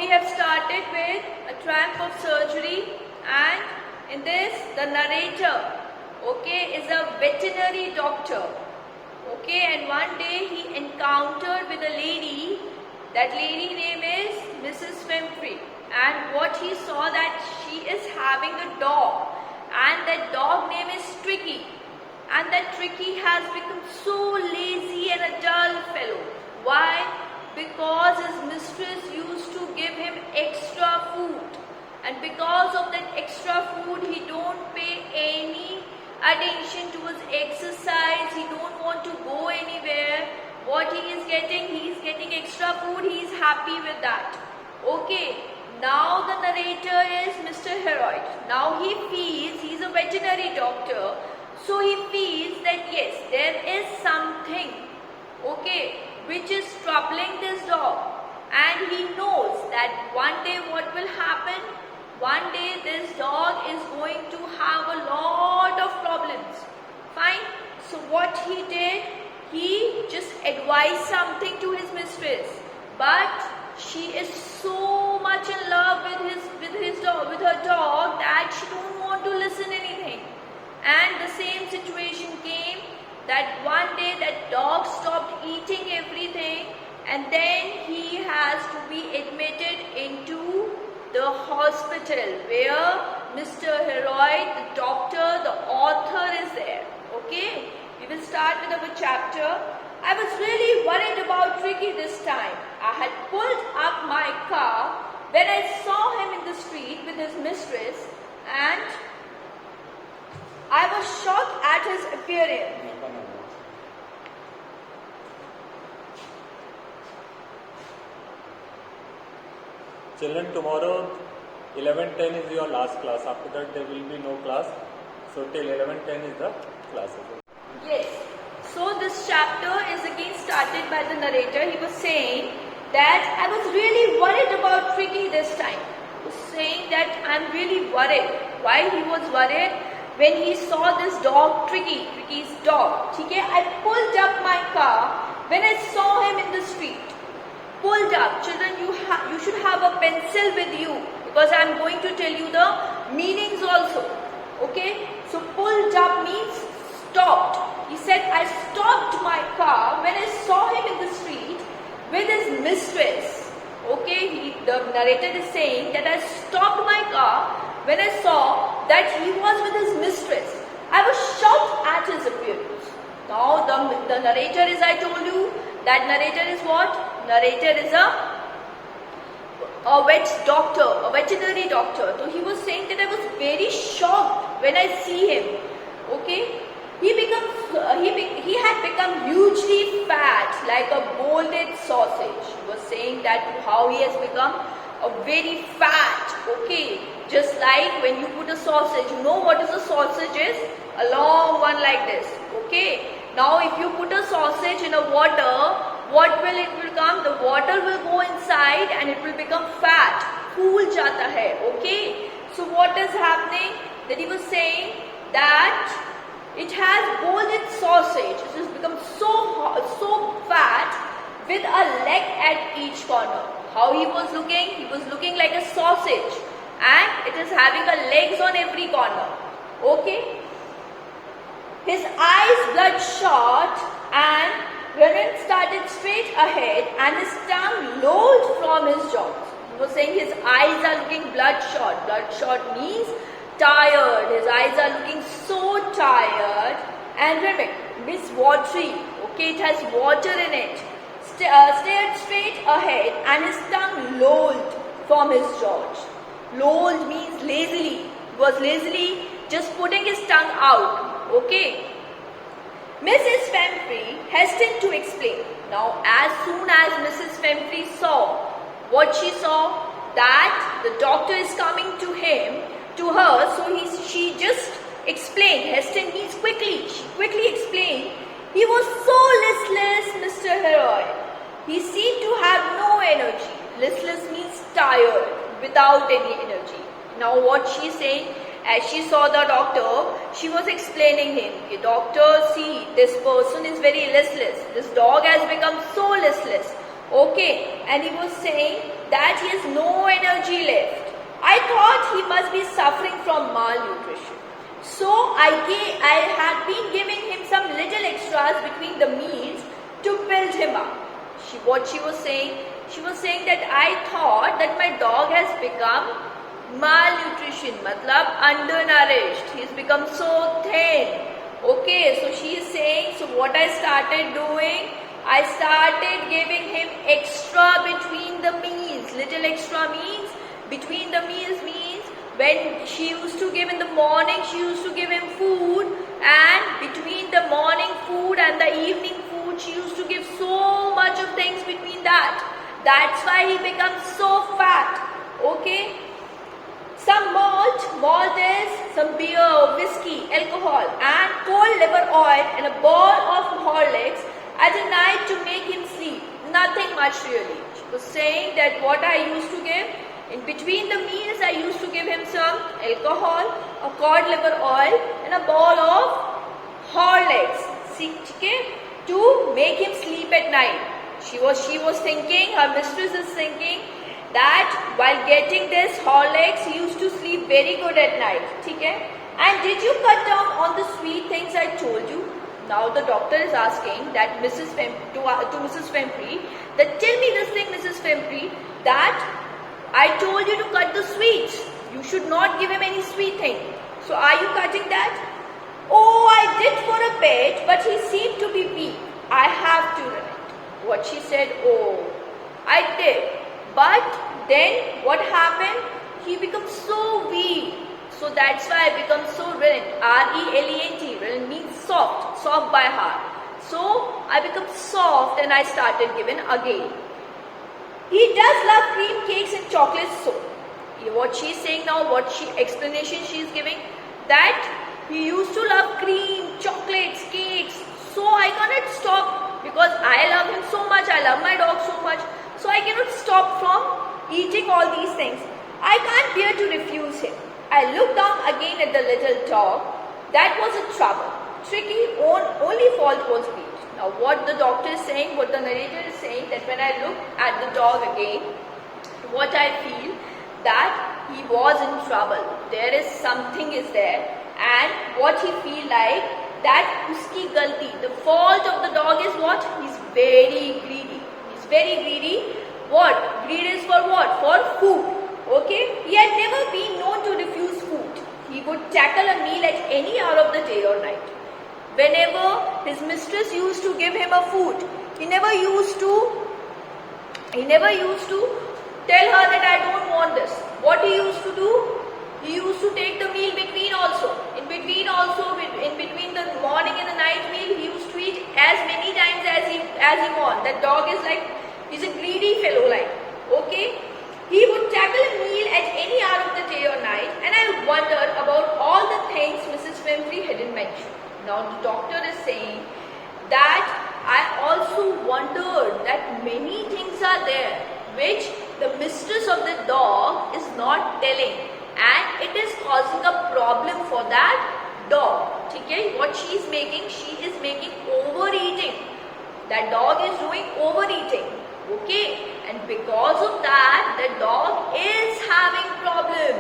we have started with a tramp of surgery, and in this the narrator, okay, is a veterinary doctor, okay, and one day he encountered with a lady. That lady name is Mrs. Femphrey, and what he saw that she is having a dog, and that dog name is Tricky, and that Tricky has become so lazy and a dull fellow. Why? Because his mistress used to give him extra food, and because of that extra food he don't pay any attention to his exercise, he don't want to go anywhere. What he is getting extra food, he is happy with that. Okay, now the narrator is Mr. Heroid. Now he feels, he is a veterinary doctor, so he feels that yes, there is something, okay, which is troubling this dog, and he knows that one day what will happen? One day this dog is going to have a lot of problems. Fine. So what he did, he just advised something to his mistress, but she is so much in love with her dog that she don't want to listen anything. And the same situation came that one day that dog stopped eating everything, and then he has to be admitted into the hospital where Mr. Heroid, the doctor, the author is there. Okay, we will start with our chapter. I was really worried about Tricky this time. I had pulled up my car when I saw him in the street with his mistress, and I was shocked at his appearance. Children, tomorrow 11:10 is your last class. After that there will be no class. So till 11:10 is the classes. Yes. So this chapter is again started by the narrator. He was saying that I was really worried about Tricky this time. He was saying that I'm really worried. Why he was worried? When he saw this dog, Tricky's dog. Okay, I pulled up my car when I saw him in the street. Pulled up. Children, you should have a pencil with you, because I am going to tell you the meanings also. Okay, so pulled up means stopped. He said, I stopped my car when I saw him in the street with his mistress. Okay, the narrator is saying that I stopped my car when I saw that he was with his mistress. I was shocked at his appearance. Now the narrator is, I told you, that narrator is what? Narrator is a veterinary doctor. So he was saying that I was very shocked when I see him. Okay, he had become hugely fat, like a molded sausage. He was saying that how he has become a very fat. Okay, just like when you put a sausage, you know what is a sausage is? A long one like this. Okay, now if you put a sausage in a water, what will it become? The water will go inside and it will become fat. Phool jata hai. Okay, so what is happening? That he was saying that it has molded sausage. It has become so fat with a leg at each corner. How he was looking? He was looking like a sausage, and it is having a legs on every corner. Okay. His eyes bloodshot, and Renan started straight ahead, and his tongue lolled from his jaws. He was saying his eyes are looking bloodshot. Bloodshot means tired. His eyes are looking so tired, and remic means watery. Okay, it has water in it. Stared straight ahead, and his tongue lolled from his jaws. Lolled means lazily. He was lazily just putting his tongue out. Okay. Mrs. Femphrey hastened to explain. Now, as soon as Mrs. Femphrey saw what she saw, that the doctor is coming to her, so she just explained. Hasten means quickly. She quickly explained. He was so listless, Mr. Heroid. He seemed to have no energy. Listless means tired, without any energy. Now what she is saying, as she saw the doctor, she was explaining him, okay, doctor, see, this person is very listless. This dog has become so listless. Okay, and he was saying that he has no energy left. I thought he must be suffering from malnutrition. So I had been giving him some little extras between the meals to build him up. What she was saying? She was saying that I thought that my dog has become malnutrition, matlab undernourished. He's become so thin. Okay, so she is saying, so what I started doing, I started giving him extra between the meals. Little extra means, between the meals means, when she used to give in the morning, she used to give him food, and between the morning food and the evening food, she used to give so much of things between that. That's why he becomes so fat. Okay. Some malt is some beer, whiskey, alcohol, and cold liver oil and a ball of Horlicks at a night to make him sleep. Nothing much really. She was saying that what I used to give, in between the meals I used to give him some alcohol, a cod liver oil and a ball of Horlicks, to make him sleep at night. She was thinking, her mistress is thinking that while getting this Horlicks, he used to sleep very good at night. Okay? And did you cut down on the sweet things I told you? Now the doctor is asking that to Mrs. Fempri, that tell me this thing, Mrs. Fempri, that I told you to cut the sweets. You should not give him any sweet thing. So are you cutting that? Oh, I did for a bit, but he seemed to be weak. I have to run it. What she said, oh, I did. But then what happened? He becomes so weak. So that's why I become so relent. R-E-L-E-N-T. Relent means soft. Soft by heart. So I become soft and I started giving again. He does love cream cakes and chocolates so. What she is saying now, explanation she is giving, that he used to love cream, chocolates, cakes. So I cannot stop because I love him so much. I love my dog so much. So I cannot stop from eating all these things. I can't bear to refuse him. I looked down again at the little dog. That was a trouble. Tricky, only fault was beat. Now what the doctor is saying, what the narrator is saying, that when I look at the dog again, what I feel, that he was in trouble. There is something is there. And what he feel like, that uski galti, the fault of the dog is what? He's very greedy. He's very greedy. What? Greed is for what? For food. Okay? He had never been known to refuse food. He would tackle a meal at any hour of the day or night. Whenever his mistress used to give him a food, he never used to tell her that I don't want this. What he used to do? He used to take the meal between also. In between the morning and the night meal, he used to eat as many times as he wants. That dog is like, he's a greedy fellow like. Okay? He would tackle a meal at any hour of the day or night, and I wondered about all the things Mrs. Fempri hadn't mentioned. Now the doctor is saying that I also wondered that many things are there which the mistress of the dog is not telling, and it is causing a problem for that dog. Okay? What she is making overeating. That dog is doing overeating. Okay? And because of that, the dog is having problem.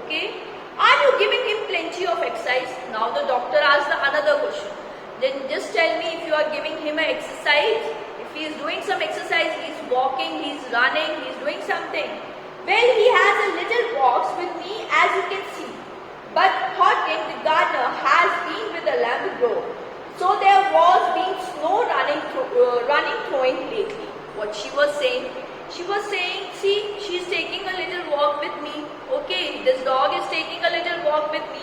Okay? Are you giving him plenty of exercise? Now the doctor asked another question. Then just tell me if you are giving him an exercise. If he is doing some exercise, he is walking, he is running, he is doing something. Well, he has a little box with me, as you can see. But Hodkin, the gardener, has been with the Labrador. So there was been snow throwing lately. What she was saying, see, she is taking a little walk with me. Okay, this dog is taking a little walk with me.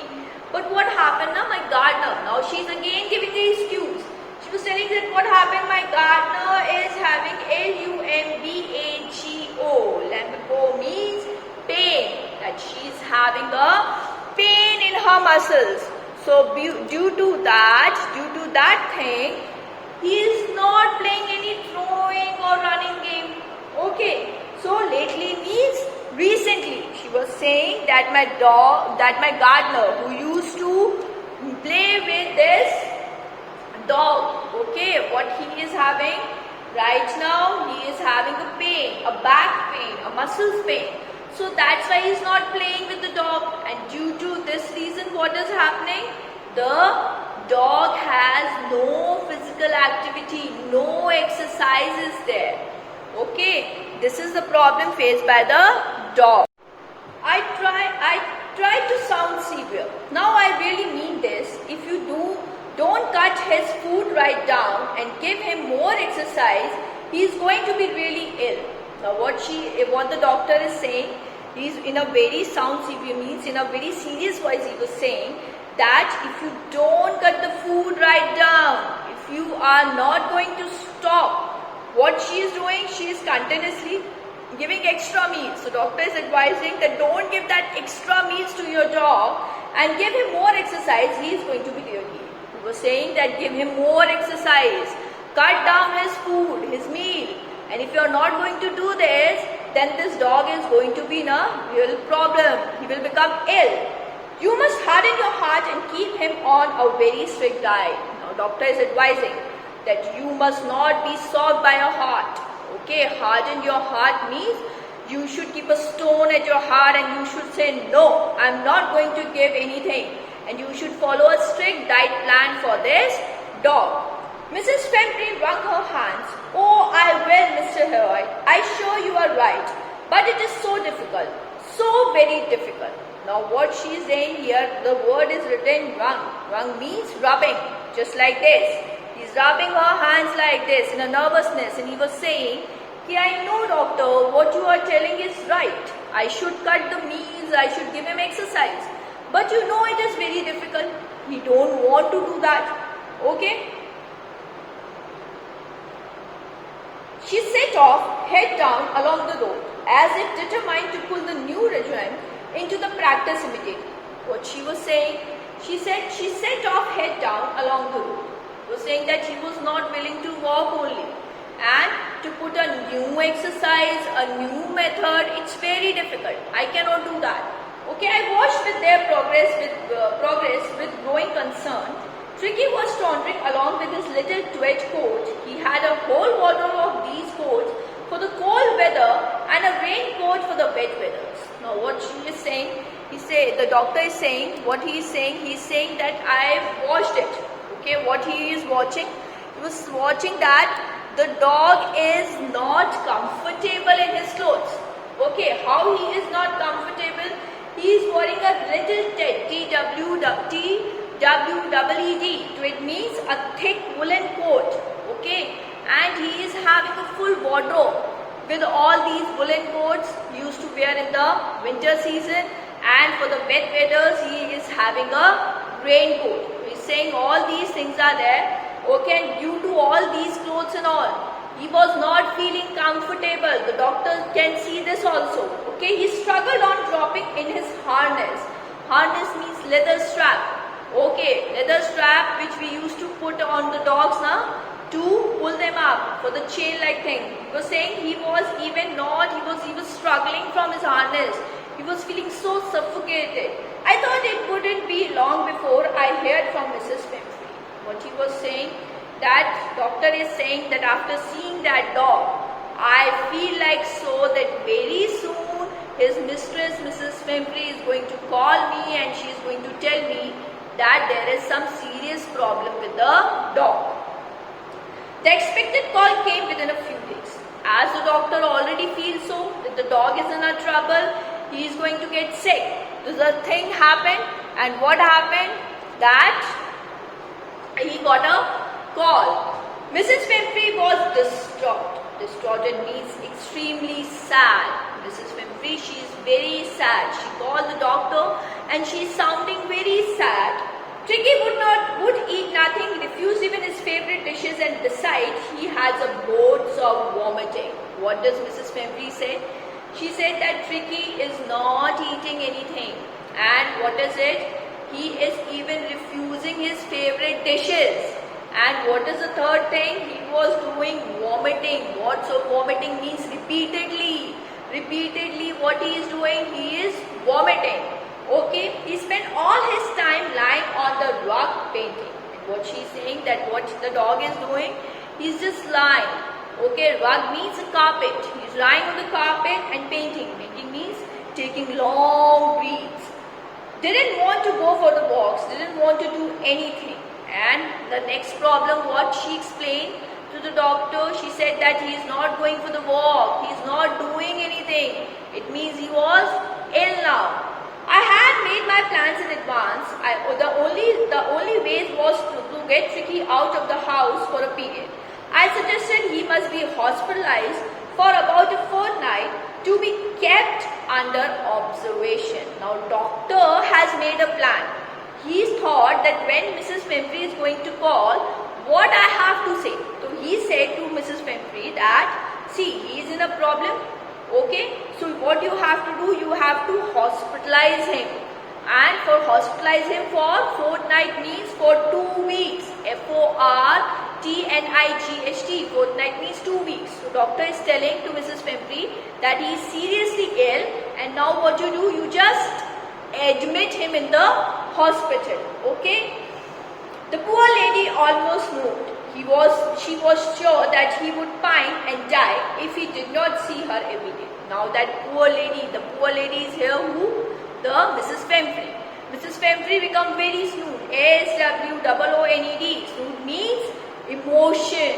But what happened now? My gardener, now she is again giving the excuse. She was telling that what happened, my gardener is having lumbago. Lumbago means pain. That she is having a pain in her muscles. So due to that thing, he is not playing any throwing or running game. Okay. So lately means recently. She was saying that my gardener who used to play with this dog. Okay. What he is having? Right now he is having a pain, a back pain, a muscles pain. So that's why he's not playing with the dog, and due to this reason what is happening? The dog has no physical activity, no exercises there. Okay, this is the problem faced by the dog. I try to sound severe. Now I really mean this. If you don't cut his food right down and give him more exercise, he is going to be really ill. Now what the doctor is saying, he's in a very sound severe, means in a very serious voice he was saying that if you don't cut the food right down, if you are not going to stop what she is doing, she is continuously giving extra meals. So doctor is advising that don't give that extra meals to your dog and give him more exercise, he is going to be really ill. He was saying that give him more exercise, cut down his food, his meal, and if you are not going to do this, then this dog is going to be in a real problem. He will become ill. You must harden your heart and keep him on a very strict diet. Now doctor is advising that you must not be soft by your heart. Okay, harden your heart means you should keep a stone at your heart and you should say no, I am not going to give anything, and you should follow a strict diet plan for this dog. Mrs. Fembry wrung her hands. Oh, I will, Mr. Heroy. I sure you are right. But it is so difficult. So very difficult. Now what she is saying here, the word is written wrung. Wrung means rubbing. Just like this. He's rubbing her hands like this in a nervousness. And he was saying, I know doctor, what you are telling is right. I should cut the meals. I should give him exercise. But you know it is very difficult. He don't want to do that. Okay. She set off, head down along the road, as if determined to pull the new regime into the practice immediately. What she was saying, she said she set off, head down along the road. She was saying that she was not willing to walk only, and to put a new exercise, a new method, it's very difficult. I cannot do that. Okay, I watched with their progress with growing concern. Tricky was sauntering along with his little tweed coat. He had a whole wardrobe of these coats for the cold weather and a raincoat for the wet weathers. Now what she is saying, the doctor is saying, what he is saying that I have watched it. Okay, what he is watching? He was watching that the dog is not comfortable in his clothes. Okay, how he is not comfortable? He is wearing a little T-W-E-D, it means a thick woolen coat, okay, and he is having a full wardrobe with all these woolen coats used to wear in the winter season, and for the wet weathers he is having a raincoat. He is saying all these things are there, okay, and due to all these clothes and all, he was not feeling comfortable. The doctor can see this also, okay. He struggled on dropping in his harness. Harness means leather strap. Okay, leather strap which we used to put on the dogs now to pull them up for the chain like thing. He was saying he was struggling from his harness. He was feeling so suffocated. I thought it wouldn't be long before I heard from Mrs. Fembry. What he was saying, that doctor is saying that after seeing that dog, I feel like so that very soon his mistress Mrs. Fembry is going to call me and she is going to tell me that there is some serious problem with the dog. The expected call came within a few days. As the doctor already feels so that the dog is in a trouble, he is going to get sick. So the thing happened, and what happened? That he got a call. Mrs. Fembry was distraught. Distraughted means extremely sad. Mrs. Fembry, she is very sad. She called the doctor and she is sounding very sad. Tricky would eat nothing, refused even his favorite dishes, and besides he has a boats of vomiting. What does Mrs. Fembry say? She said that Tricky is not eating anything, and what is it? He is even refusing his favorite dishes. And what is the third thing? He was doing vomiting. What? So vomiting means repeatedly. Repeatedly what he is doing? He is vomiting. Okay, he spent all his time lying on the rug painting. And what she is saying, that what the dog is doing, he is just lying. Okay, rug means a carpet. He's lying on the carpet and painting. Painting means taking long breaths. Didn't want to go for the walks, didn't want to do anything. And the next problem, what she explained to the doctor, she said that he is not going for the walk, he is not doing anything. It means he was ill now. I had made my plans in advance. The only way was to get Tricky out of the house for a period. I suggested he must be hospitalized for about a fortnight to be kept under observation. Now doctor has made a plan. He thought that when Mrs. Pimpri is going to call, what I have to say. So he said to Mrs. Pimpri that, see, he is in a problem. Okay, so what you have to do, you have to hospitalize him. And for hospitalize him for fortnight means for 2 weeks. FORTNIGHT. Fortnight means 2 weeks. So doctor is telling to Mrs. Pimpri that he is seriously ill, and now what you do, you just admit him in the hospital. Okay. The poor lady almost moved. She was sure that he would pine and die if he did not see her every day. Now that poor lady, the poor lady is here who? The Mrs. Pimpri. Mrs. Pimpri become very snood. SWOONED. Snood means emotion.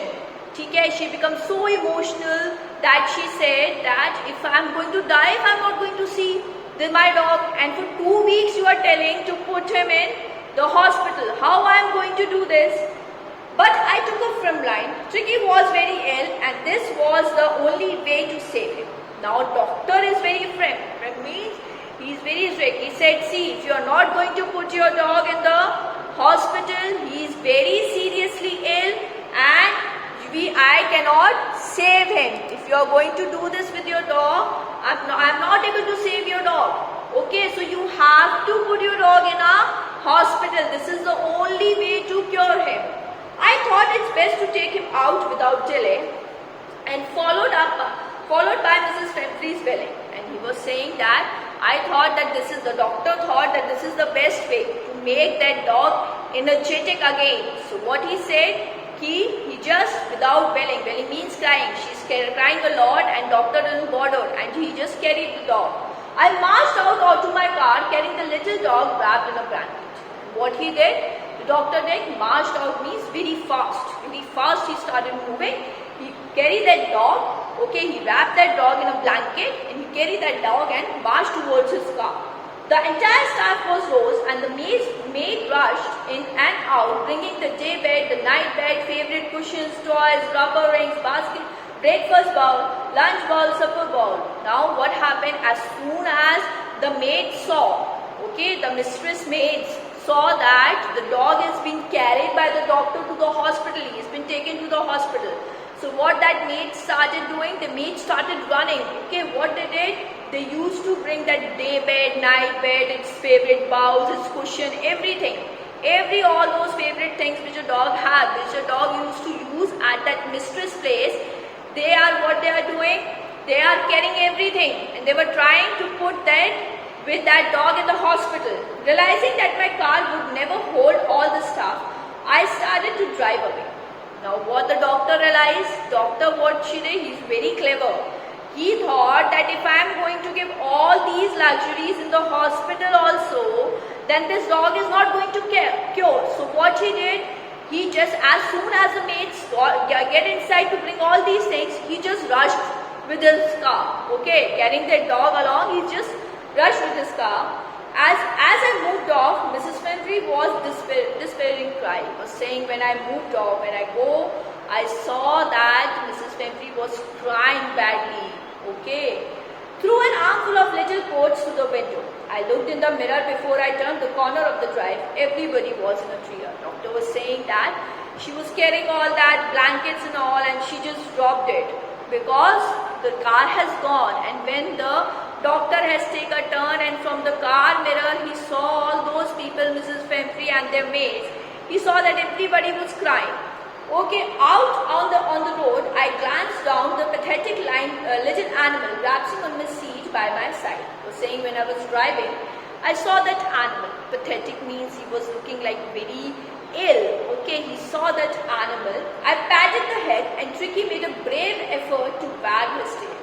Okay, she becomes so emotional that she said that if I am going to die, if I am not going to see my dog, and for 2 weeks you are telling to put him in the hospital, how I am going to do this? But I took a firm line. Tricky was very ill and this was the only way to save him. Now doctor is very firm. Firm means he is very strict. He said, see, if you are not going to put your dog in the hospital, he is very seriously ill and I cannot save him. If you are going to do this with your dog, I am not able to save your dog. Okay, so you have to put your dog in a hospital. This is the only way to cure him. I thought it's best to take him out without delay, and followed by Mrs. Pimpri's belling. And he was saying that the doctor thought that this is the best way to make that dog energetic again. So what he said, he just without belling means crying. She's crying a lot and doctor didn't bother, and he just carried the dog. I marched out to my car carrying the little dog wrapped in a blanket. What he did, the doctor did, marched out means very fast. Very fast he started moving. He carried that dog, okay, he wrapped that dog in a blanket and he carried that dog and marched towards his car. The entire staff was rose and the maid rushed in and out, bringing the day bed, the night bed, favorite cushions, toys, rubber rings, basket, breakfast bowl, lunch bowl, supper bowl. Now what happened, as soon as the maid saw, okay, the mistress maids saw that the dog is being carried by the doctor to the hospital. He has been taken to the hospital. So what that maid started doing, the maid started running. Okay, what they did, they used to bring that day bed, night bed, its favorite bowls, its cushion, everything. All those favorite things which a dog had, which a dog used to use at that mistress place, what they are doing, they are carrying everything. And they were trying to put that with that dog in the hospital. Realizing that my car would never hold all the stuff, I started to drive away. Now what the doctor realized, what she did, he's very clever. He thought that if I am going to give all these luxuries in the hospital also, then this dog is not going to cure. So what he did, he just, as soon as the maids get inside to bring all these things, he just rushed with his car. Okay, carrying that dog along, he just rushed with his car. As I moved off, Mrs. Pimpri was despairing crying. Was saying, when I moved off, when I go, I saw that Mrs. Pimpri was crying badly. Okay. Threw an armful of little coats to the window. I looked in the mirror before I turned the corner of the drive. Everybody was in a tear. Doctor was saying that she was carrying all that, blankets and all, and she just dropped it because the car has gone. And when the doctor has taken a turn and from the car mirror he saw all those people, Mrs. Pimpri and their maids, he saw that everybody was crying. Okay, out on the road, I glanced down the pathetic little animal wrapping on my seat by my side. I was saying, when I was driving, I saw that animal. Pathetic means he was looking like very ill. Okay, he saw that animal. I patted the head and Tricky made a brave effort to wag his tail.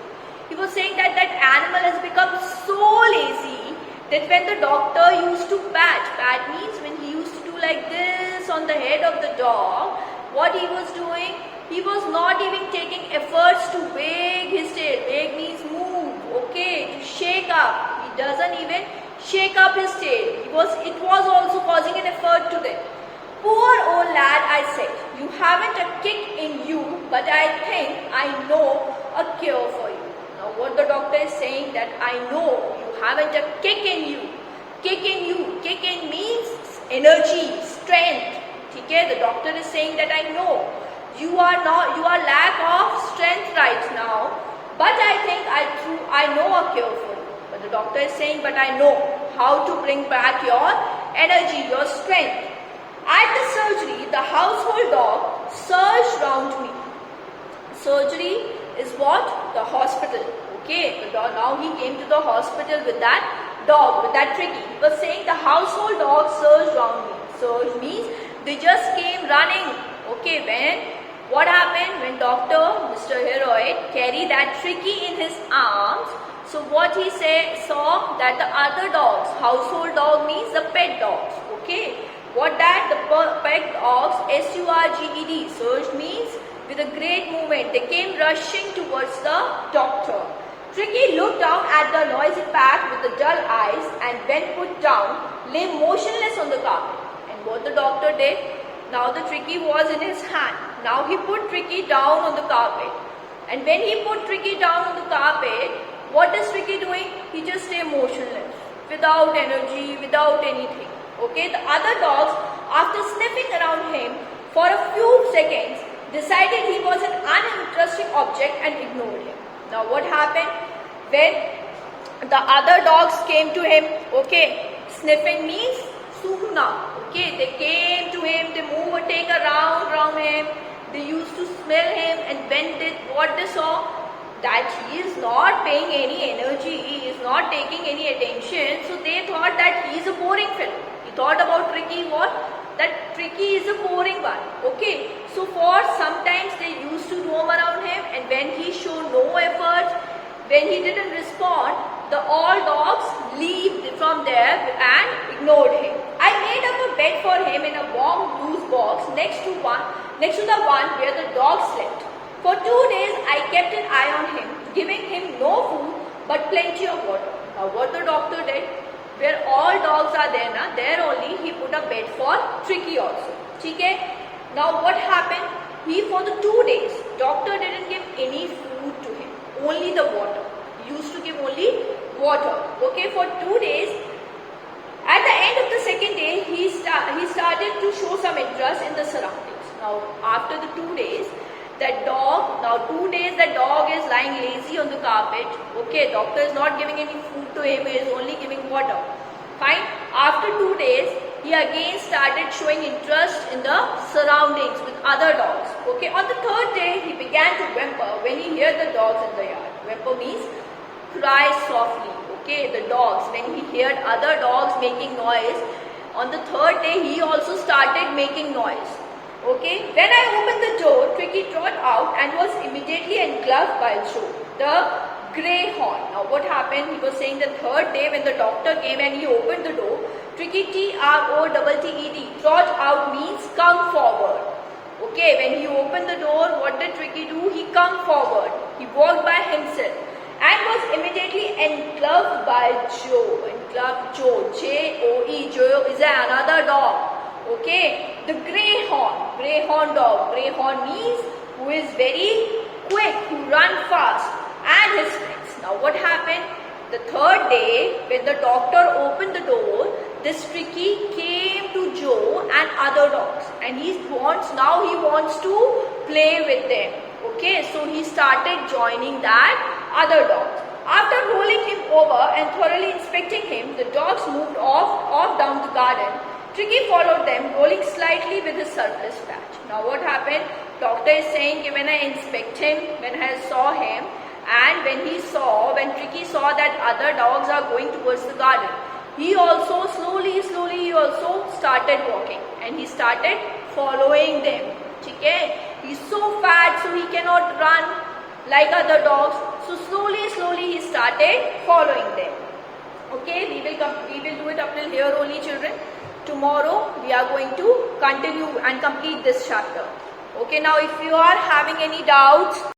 He was saying that that animal has become so lazy that when the doctor used to pat means when he used to do like this on the head of the dog, what he was doing, he was not even taking efforts to wag his tail. Wag means move, okay, to shake up. He doesn't even shake up his tail. It was also causing an effort to them. Poor old lad, I said, you haven't a kick in you, but I think I know a cure for you. Now what the doctor is saying that I know you haven't a kick in you. Kick in you. Kick in means energy, strength. Okay, the doctor is saying that I know you are lack of strength right now, but I think I know a cure for you. But the doctor is saying, but I know how to bring back your energy, your strength. At the surgery, the household dog surged round me. Surgery is what? The hospital. Okay, now he came to the hospital with that dog, with that Tricky. He was saying the household dog surged round me. Surge means they just came running. Okay, what happened when Mr. Heroid carried that Tricky in his arms? So what he saw that the other dogs, household dog means the pet dogs. Okay, what that the pet dogs, S-U-R-G-E-D, surge means with a great movement, they came rushing towards the doctor. Tricky looked down at the noisy pack with the dull eyes and when put down, lay motionless on the carpet. And what the doctor did, now the Tricky was in his hand. Now he put Tricky down on the carpet. And when he put Tricky down on the carpet, what is Tricky doing? He just stay motionless, without energy, without anything. Okay, the other dogs, after sniffing around him for a few seconds, decided he was an uninteresting object and ignored him. Now what happened? When the other dogs came to him, okay, sniffing means sungna. Okay, they came to him, they take a round around him, they used to smell him, and what they saw, that he is not paying any energy, he is not taking any attention, so they thought that he is a boring fellow. He thought about Tricky what? That Tricky is a boring one. Okay, so for sometimes they used to roam around him, and when he showed no effort, when he didn't respond, all dogs leave from there and ignored him. I made up a bed for him in a warm loose box next to the one where the dog slept. For 2 days I kept an eye on him, giving him no food but plenty of water. Now what the doctor did, where all dogs are there only he put a bed for Tricky also. Okay? Now what happened? For the 2 days, doctor didn't give any food to him, only the water. He used to give only water. Okay, for 2 days. At the end of the second day, he started to show some interest in the surroundings. Now after the 2 days, that dog is lying lazy on the carpet. Okay, doctor is not giving any food to him, he is only giving water. Fine. After 2 days, he again started showing interest in the surroundings with other dogs. Okay, on the third day, he began to whimper when he heard the dogs in the yard. Whimper means cry softly. Okay, the dogs, when he heard other dogs making noise, on the third day, he also started making noise. Okay, when I opened the door, Tricky trot out and was immediately engulfed by Joe, the greyhound. Now what happened? He was saying the third day when the doctor came and he opened the door, Tricky T-R-O-T-T-E-D, trot out means come forward. Okay, when he opened the door, what did Tricky do? He come forward. He walked by himself and was immediately engulfed by Joe. Engulfed Joe, J-O-E, Joe is another dog. Okay, the greyhound dog. Greyhound means who is very quick, who run fast, and his friends. Now what happened? The third day, when the doctor opened the door, this Tricky came to Joe and other dogs, and he wants to play with them. Okay, so he started joining that other dogs. After rolling him over and thoroughly inspecting him, the dogs moved off down the garden. Tricky followed them, rolling slightly with his surplus fat. Now what happened? Doctor is saying when I inspect him, when I saw him, and when Tricky saw that other dogs are going towards the garden, he also slowly he also started walking and he started following them. Okay, he's so fat so he cannot run like other dogs, so slowly he started following them. Okay, we will do it up till here only, children. Tomorrow we are going to continue and complete this chapter. Okay, now if you are having any doubts,